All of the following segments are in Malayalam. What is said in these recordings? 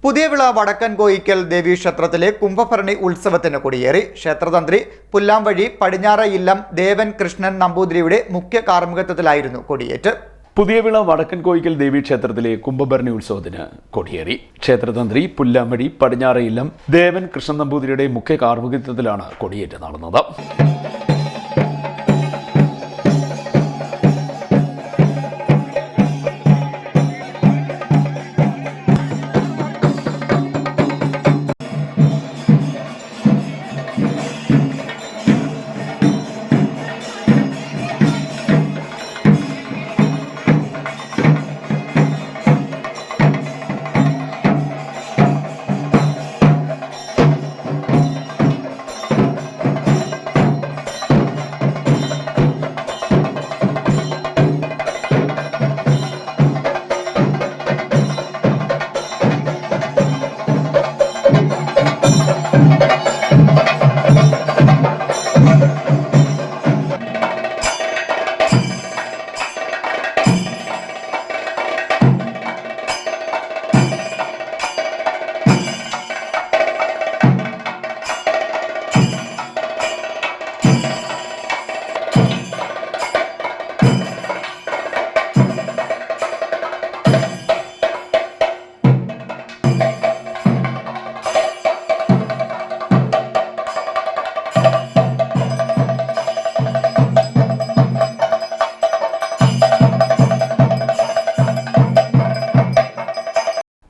പുതിയവിള വടക്കൻ കോയിക്കൽ ദേവീക്ഷേത്രത്തിലെ കുംഭഭരണി ഉത്സവത്തിന് കൊടിയേറി. ക്ഷേത്രതന്ത്രി പുല്ലാംവഴി പടിഞ്ഞാറ ഇല്ലം ദേവൻ കൃഷ്ണൻ നമ്പൂതിരിയുടെ മുഖ്യ കാർമ്മികത്വത്തിലായിരുന്നു കൊടിയേറ്റ്. പുതിയവിള വടക്കൻ കോയിക്കൽ ദേവീക്ഷേത്രത്തിലെ കുംഭഭരണി ഉത്സവത്തിന് കൊടിയേറി. ക്ഷേത്രതന്ത്രി പുല്ലാംവഴി പടിഞ്ഞാറ ഇല്ലം ദേവൻ കൃഷ്ണൻ നമ്പൂതിരിയുടെ മുഖ്യ കാർമ്മികത്വത്തിലാണ് കൊടിയേറ്റ് നടന്നത്.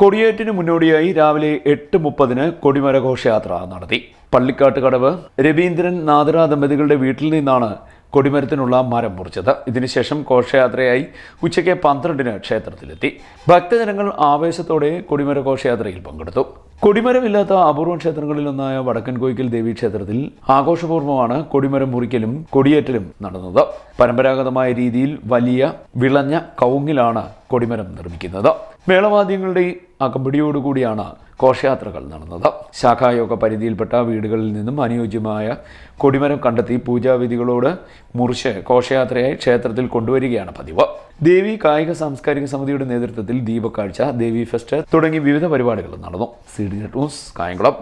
കൊടിയേറ്റിന് മുന്നോടിയായി രാവിലെ 8:30 കൊടിമര ഘോഷയാത്ര നടത്തി. പള്ളിക്കാട്ട് കടവ് രവീന്ദ്രൻ നാദര ദമ്പതികളുടെ വീട്ടിൽ നിന്നാണ് കൊടിമരത്തിനുള്ള മരം മുറിച്ചത്. ഇതിനുശേഷം ഘോഷയാത്രയായി ഉച്ചയ്ക്ക് 12 ക്ഷേത്രത്തിലെത്തി. ഭക്തജനങ്ങൾ ആവേശത്തോടെ കൊടിമര ഘോഷയാത്രയിൽ പങ്കെടുത്തു. കൊടിമരമില്ലാത്ത അപൂർവ ക്ഷേത്രങ്ങളിലൊന്നായ വടക്കൻ കോയിക്കൽ ദേവീക്ഷേത്രത്തിൽ ആഘോഷപൂർവ്വമാണ് കൊടിമരം മുറിക്കലും കൊടിയേറ്റലും നടന്നത്. പരമ്പരാഗതമായ രീതിയിൽ വലിയ വിളഞ്ഞ കവുങ്ങിലാണ് കൊടിമരം നിർമ്മിക്കുന്നത്. മേളവാദ്യങ്ങളുടെ അകമ്പടിയോടുകൂടിയാണ് ഘോഷയാത്രകൾ നടന്നത്. ശാഖായോഗ പരിധിയിൽപ്പെട്ട വീടുകളിൽ നിന്നും അനുയോജ്യമായ കൊടിമരം കണ്ടെത്തി പൂജാവിധികളോട് മുറിച്ച് ഘോഷയാത്രയായി ക്ഷേത്രത്തിൽ കൊണ്ടുവരികയാണ് പതിവ്. ദേവി കായിക സാംസ്കാരിക സമിതിയുടെ നേതൃത്വത്തിൽ ദീപക്കാഴ്ച, ദേവി ഫെസ്റ്റ് തുടങ്ങി വിവിധ പരിപാടികൾ നടന്നു. CDNet news, Kayamkulam.